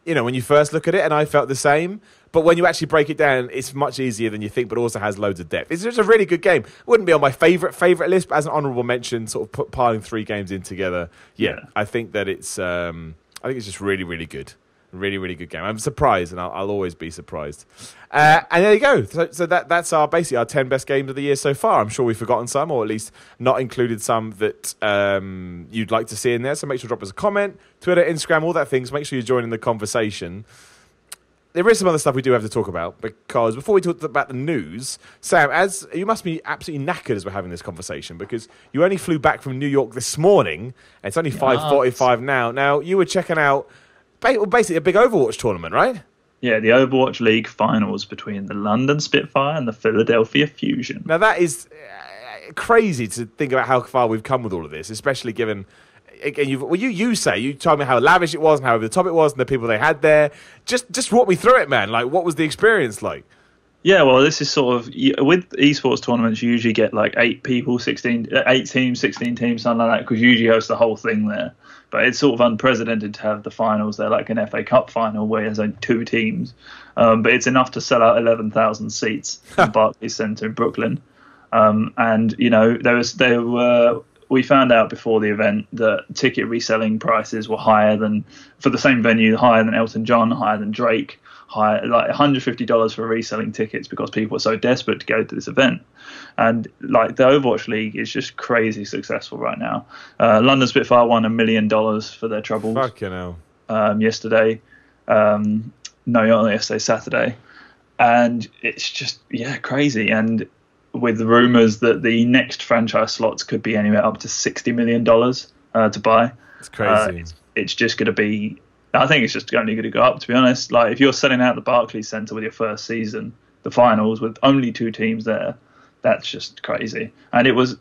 when you first look at it, and I felt the same. But when you actually break it down, it's much easier than you think, but also has loads of depth. It's just a really good game. Wouldn't be on my favourite list, but as an honourable mention, sort of piling three games in together. Yeah. I think that it's just really, really good. Really, really good game. I'm surprised, and I'll always be surprised. And there you go. So that's basically our 10 best games of the year so far. I'm sure we've forgotten some, or at least not included some that you'd like to see in there. So make sure to drop us a comment, Twitter, Instagram, all that things. Make sure you join in the conversation. There is some other stuff we do have to talk about, because before we talk about the news, Sam, as you must be absolutely knackered as we're having this conversation, because you only flew back from New York this morning, and it's only 5:45 now. Now, you were checking out basically a big Overwatch tournament, right? Yeah, the Overwatch League finals between the London Spitfire and the Philadelphia Fusion. Now, that is crazy to think about how far we've come with all of this, especially given... Again, you told me how lavish it was and how over the top it was and the people they had there. Just walk me through it, man. Like, what was the experience like? Yeah, well, this is sort of, with eSports tournaments, you usually get like 8 people, 8 teams, 16 teams, something like that, because you usually host the whole thing there. But it's sort of unprecedented to have the finals there, like an FA Cup final where there's only 2 teams. But it's enough to sell out 11,000 seats in Barclays Centre in Brooklyn. And, we found out before the event that ticket reselling prices were higher than, for the same venue, higher than Elton John, higher than Drake, higher, like $150 for reselling tickets because people were so desperate to go to this event. And like the Overwatch League is just crazy successful right now. London Spitfire won $1 million for their troubles. Fucking hell. Yesterday. Not yesterday, Saturday. And it's just, crazy. And with rumours that the next franchise slots could be anywhere up to $60 million to buy. It's crazy. It's just going to be... I think it's just only going to go up, to be honest. Like, if you're selling out the Barclays Centre with your first season, the finals, with only 2 teams there, that's just crazy. And it was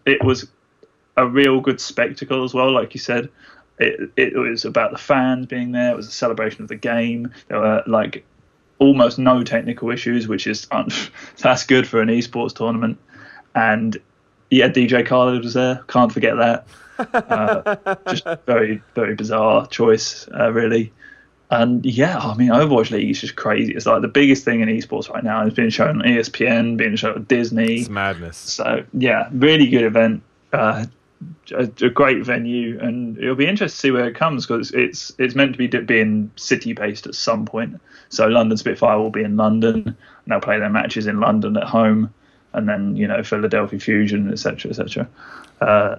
a real good spectacle as well, like you said. It was about the fans being there. It was a celebration of the game. There were like almost no technical issues, which is that's good for an esports tournament. And yeah, DJ Khaled was there. Can't forget that. Just very, very bizarre choice, really. And yeah, I mean, Overwatch League is just crazy. It's like the biggest thing in esports right now. It's being shown on ESPN, being shown on Disney. It's madness. So yeah, really good event. A great venue, and it'll be interesting to see where it comes, because it's meant to be being city based at some point. So London Spitfire will be in London, and they'll play their matches in London at home, and then Philadelphia Fusion, etc., etc.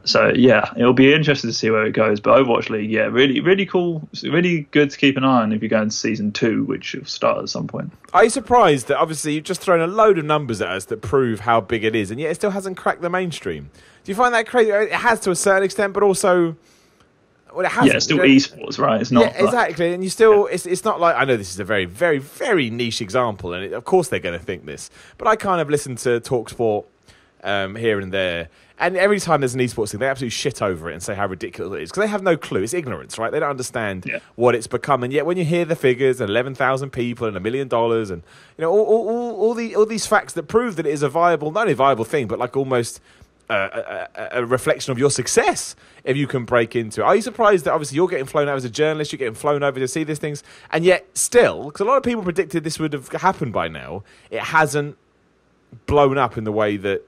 So yeah, it'll be interesting to see where it goes. But Overwatch League, yeah, really, really cool, really good to keep an eye on if you go into season 2, which will start at some point. Are you surprised that obviously you've just thrown a load of numbers at us that prove how big it is, and yet it still hasn't cracked the mainstream? Do you find that crazy? It has to a certain extent, but also, well, it hasn't. Yeah, it's still esports, right? It's not. Yeah, exactly. And you still, it's not like, I know this is a very, very, very niche example, and of course they're going to think this, but I kind of listen to TalkSport here and there, and every time there's an esports thing, they absolutely shit over it and say how ridiculous it is, because they have no clue. It's ignorance, right? They don't understand what it's become. And yet when you hear the figures, and 11,000 people and $1 million, and all these facts that prove that it is a viable, not only a viable thing, but like almost a reflection of your success if you can break into it. Are you surprised that obviously you're getting flown over as a journalist, you're getting flown over to see these things, and yet still, because a lot of people predicted this would have happened by now, it hasn't blown up in the way that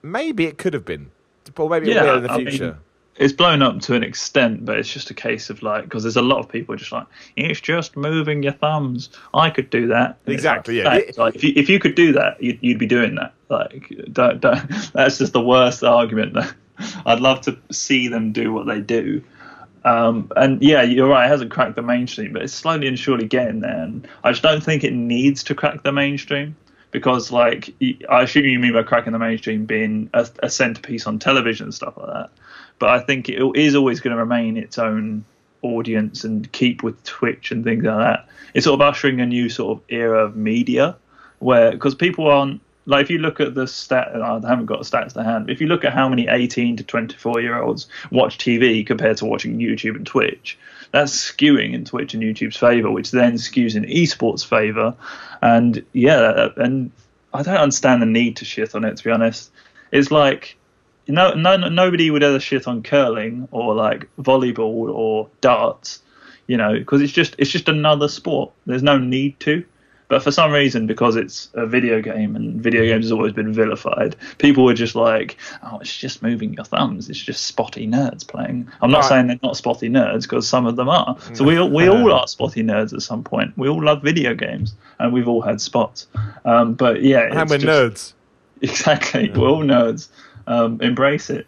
maybe it could have been, or maybe it will in the future? I mean, it's blown up to an extent, but it's just a case of like, because there's a lot of people just like, it's just moving your thumbs. I could do that. And exactly. Like, yeah. Like, if you could do that, you'd be doing that. Like, don't. That's just the worst argument. I'd love to see them do what they do. And yeah, you're right. It hasn't cracked the mainstream, but it's slowly and surely getting there. And I just don't think it needs to crack the mainstream. Because, like, I assume you mean by cracking the mainstream being a centerpiece on television and stuff like that. But I think it is always going to remain its own audience and keep with Twitch and things like that. It's sort of ushering a new sort of era of media where, because people aren't, like, if you look at the I haven't got the stats to hand, but if you look at how many 18 to 24-year-olds watch TV compared to watching YouTube and Twitch, that's skewing in Twitch and YouTube's favour, which then skews in esports' favour. And yeah, and I don't understand the need to shit on it, to be honest. It's like, nobody would ever shit on curling or like volleyball or darts, because it's just another sport. There's no need to. But for some reason, because it's a video game and video games has always been vilified, people were just like, oh, it's just moving your thumbs. It's just spotty nerds playing. I'm not saying they're not spotty nerds, because some of them are. So we all are spotty nerds at some point. We all love video games, and we've all had spots. But yeah. And we're nerds. Exactly. We're all nerds. Embrace it.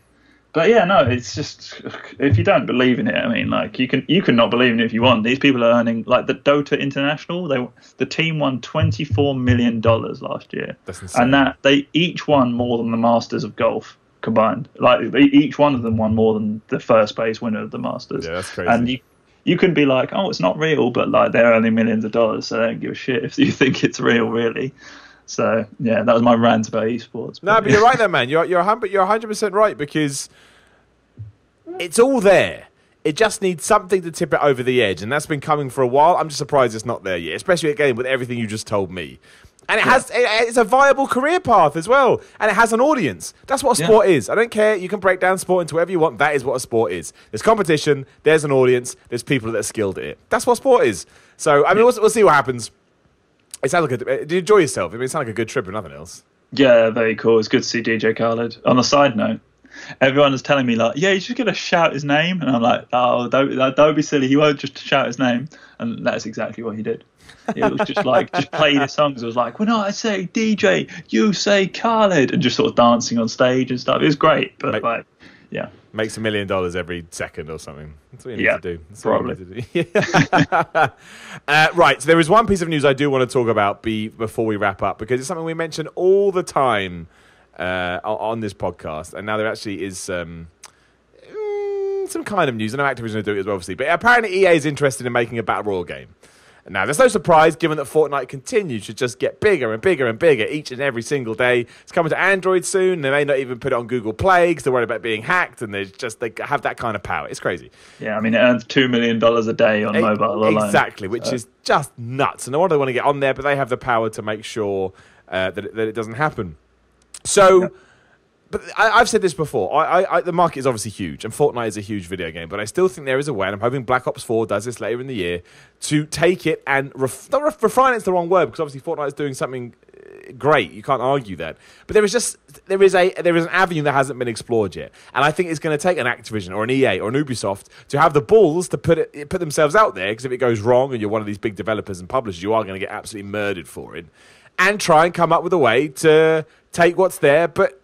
But yeah, no, it's just, if you don't believe in it, I mean, like, you can not believe in it if you want. These people are earning, like, the Dota International, the team won $24 million last year. That's insane. And that they each won more than the Masters of golf combined. Like, each one of them won more than the first place winner of the Masters. Yeah, that's crazy. And you can be like, oh, it's not real, but like, they're earning millions of dollars, so they don't give a shit if you think it's real, really. So yeah, that was my rant about esports. No, but you're right there, man. You're 100% right, because it's all there. It just needs something to tip it over the edge, and that's been coming for a while. I'm just surprised it's not there yet, especially again with everything you just told me. And it's a viable career path as well, and it has an audience. That's what a sport is. I don't care. You can break down sport into whatever you want. That is what a sport is. There's competition. There's an audience. There's people that are skilled at it. That's what sport is. So I mean, we'll see what happens. It sounds like did you enjoy yourself? I mean, it sounds like a good trip, if nothing else. Yeah, very cool. It's good to see DJ Khaled. On a side note, everyone is telling me like, yeah, he's just gonna shout his name, and I'm like, oh, don't be silly. He won't just shout his name, and that's exactly what he did. It was just like, just played his songs. It was like, when I say DJ, you say Khaled, and just sort of dancing on stage and stuff. It was great, but yeah. Makes $1 million every second or something. That's what you need to do. That's probably. Right, so there is one piece of news I do want to talk about before we wrap up, because it's something we mention all the time on this podcast, and now there actually is some kind of news. I know Activision will do it as well, obviously, but apparently EA is interested in making a Battle Royale game. Now, there's no surprise given that Fortnite continues to just get bigger and bigger and bigger each and every single day. It's coming to Android soon. They may not even put it on Google Play because they're worried about being hacked, and they have that kind of power. It's crazy. Yeah, I mean, it earns $2 million a day on mobile alone. Exactly, which is just nuts. And no wonder they want to get on there, but they have the power to make sure that it doesn't happen. So... Yeah. But I've said this before. The market is obviously huge, and Fortnite is a huge video game. But I still think there is a way, and I'm hoping Black Ops 4 does this later in the year, to take it and refine it's the wrong word, because obviously Fortnite is doing something great. You can't argue that. But there is an avenue that hasn't been explored yet, and I think it's going to take an Activision or an EA or an Ubisoft to have the balls to put themselves out there. Because if it goes wrong and you're one of these big developers and publishers, you are going to get absolutely murdered for it, and try and come up with a way to take what's there, but.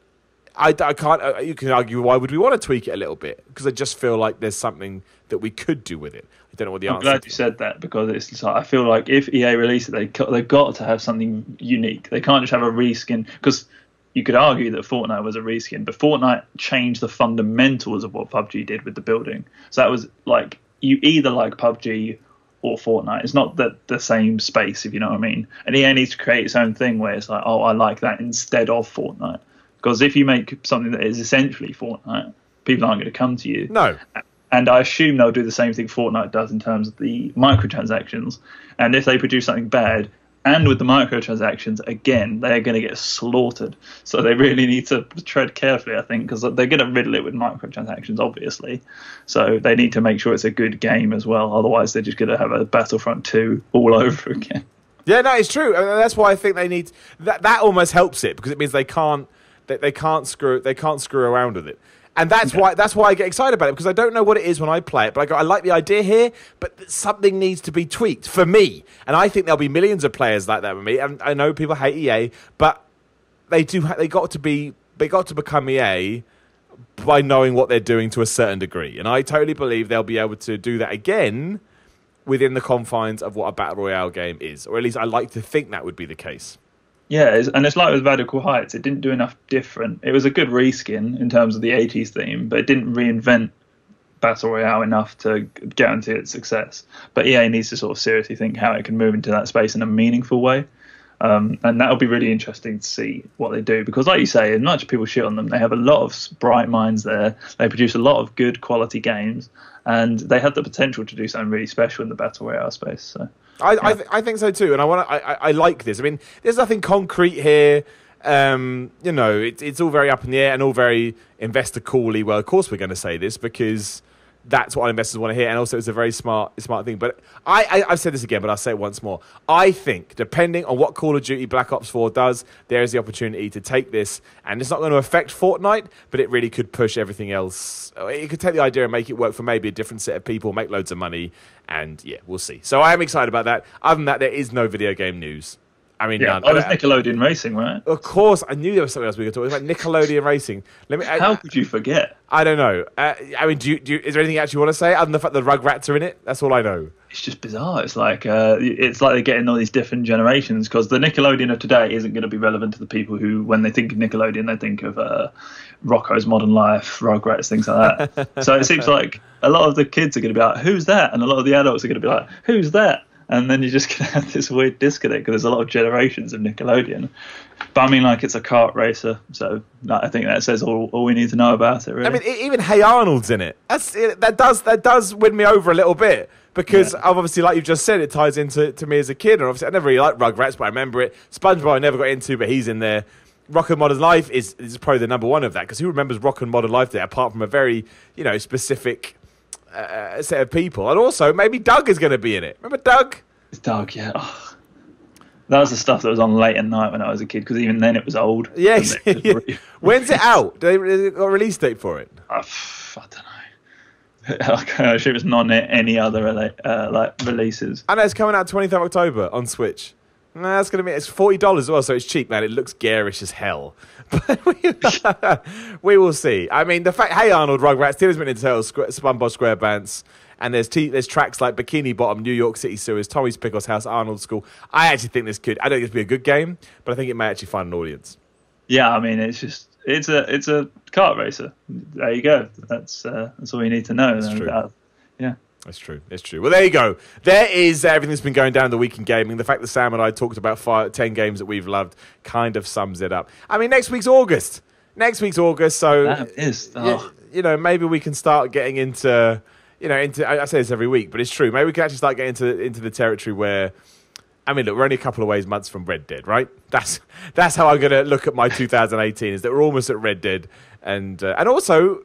I can't. You can argue why would we want to tweak it a little bit, because I just feel like there's something that we could do with it. I don't know what the answer is. I'm glad you said that, because it's like, I feel like if EA release it, they've got to have something unique. They can't just have a reskin, because you could argue that Fortnite was a reskin, but Fortnite changed the fundamentals of what PUBG did with the building. So that was like, you either like PUBG or Fortnite. It's not the same space, if you know what I mean. And EA needs to create its own thing where it's like, oh, I like that instead of Fortnite. Because if you make something that is essentially Fortnite, people aren't going to come to you. No. And I assume they'll do the same thing Fortnite does in terms of the microtransactions. And if they produce something bad, and with the microtransactions, again, they're going to get slaughtered. So they really need to tread carefully, I think, because they're going to riddle it with microtransactions, obviously. So they need to make sure it's a good game as well. Otherwise, they're just going to have a Battlefront 2 all over again. Yeah, no, it's true. And that's why I think they need... That almost helps it, because it means they can't screw around with it, and that's why I get excited about it, because I don't know what it is when I play it, but I like the idea here, but something needs to be tweaked for me, and I think there'll be millions of players like that with me. And I know people hate EA, but they got to become EA by knowing what they're doing to a certain degree, and I totally believe they'll be able to do that again within the confines of what a battle royale game is, or at least I like to think that would be the case. Yeah, and it's like with Radical Heights, it didn't do enough different. It was a good reskin in terms of the 80s theme, but it didn't reinvent Battle Royale enough to guarantee its success. But EA needs to sort of seriously think how it can move into that space in a meaningful way. And that'll be really interesting to see what they do, because like you say, as much as people shit on them, they have a lot of bright minds there. They produce a lot of good quality games, and they have the potential to do something really special in the Battle Royale space. So. I think so too, and I like this. I mean, there's nothing concrete here. It's all very up in the air and all very investor call-y. Well, of course we're going to say this because that's what investors want to hear, and also it's a very smart thing. But I've said this again, but I'll say it once more. I think, depending on what Call of Duty Black Ops 4 does, there is the opportunity to take this, and it's not going to affect Fortnite, but it really could push everything else. It could take the idea and make it work for maybe a different set of people, make loads of money, and yeah, we'll see. So I am excited about that. Other than that, there is no video game news. I mean, yeah, none. It was Nickelodeon Racing, right? Of course, I knew there was something else we could talk about. Nickelodeon Racing. How could you forget? I don't know. I mean, is there anything you actually want to say other than the fact that the Rugrats are in it? That's all I know. It's just bizarre. It's like they're getting all these different generations, because the Nickelodeon of today isn't going to be relevant to the people who, when they think of Nickelodeon, they think of Rocko's Modern Life, Rugrats, things like that. So it seems like a lot of the kids are going to be like, "Who's that?" And a lot of the adults are going to be like, "Who's that?" And then you're just going to have this weird disconnect, because there's a lot of generations of Nickelodeon. But I mean, like, it's a kart racer, so I think that says all we need to know about it, really. I mean, even Hey Arnold's in it. That does win me over a little bit, because obviously, like you've just said, it ties into me as a kid. And obviously, I never really liked Rugrats, but I remember it. SpongeBob I never got into, but he's in there. Rock and Modern Life is probably the number one of that, because who remembers Rock and Modern Life there, apart from a very, specific set of people? And also, maybe Doug is going to be in it. Remember Doug? It's Doug, yeah. Oh. That was the stuff that was on late at night when I was a kid, because even then it was old. Yes. When's it out? Did they got a release date for it? I don't know. I'm sure it was not any other releases. I know it's coming out 20th of October on Switch. That's going to be, it's $40 as well, so it's cheap, man. It looks garish as hell. But we will see. I mean, the fact, Hey Arnold, Rugrats, Teenage Mutant Ninja Turtles, SpongeBob SquarePants, and there's tracks like Bikini Bottom, New York City Sewers, Tommy's Pickles House, Arnold School. I actually think this could, I don't think it'll be a good game, but I think it may actually find an audience. Yeah, I mean, it's a kart racer. There you go. That's all you need to know. That's true. Yeah. It's true. It's true. Well, there you go. There is everything that's been going down the week in gaming. The fact that Sam and I talked about 10 games that we've loved kind of sums it up. I mean, next week's August. So That is. maybe we can start getting into, I say this every week, but it's true. Maybe we can actually start getting into the territory where, I mean, look, we're only a couple of months from Red Dead, right? That's how I'm going to look at my 2018, is that we're almost at Red Dead. And also,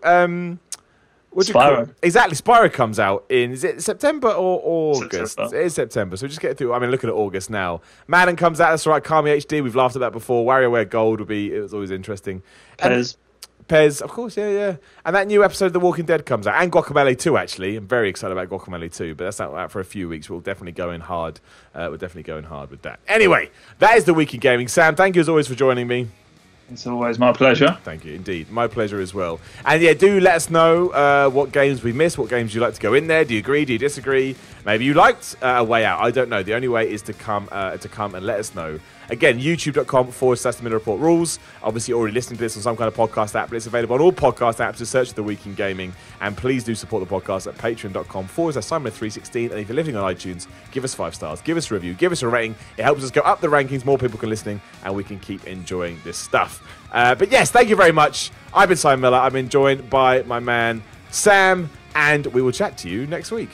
Spyro. Exactly. Spyro comes out is it September or August? September. It is September. So just get through. I mean, looking at August now. Madden comes out. That's right. Kami HD. We've laughed at that before. WarioWare Gold it was always interesting. Pez, of course, yeah. And that new episode of The Walking Dead comes out. And Guacamelee 2, actually. I'm very excited about Guacamelee 2, but that's not out for a few weeks. We'll definitely go in hard. We're definitely going hard with that. Anyway, that is the week in gaming. Sam, thank you as always for joining me. It's always my pleasure. Thank you, indeed. My pleasure as well. And yeah, do let us know what games we missed, what games you'd like to go in there. Do you agree? Do you disagree? Maybe you liked A Way Out. I don't know. The only way is to come and let us know. Again, youtube.com/The Minute Report rules. Obviously, you're already listening to this on some kind of podcast app, but it's available on all podcast apps. Just search The Week in Gaming. And please do support the podcast at patreon.com/Simon316. And if you're living on iTunes, give us 5 stars, give us a review, give us a rating. It helps us go up the rankings. More people can listen, and we can keep enjoying this stuff. But yes, thank you very much. I've been Simon Miller. I've been joined by my man, Sam, and we will chat to you next week.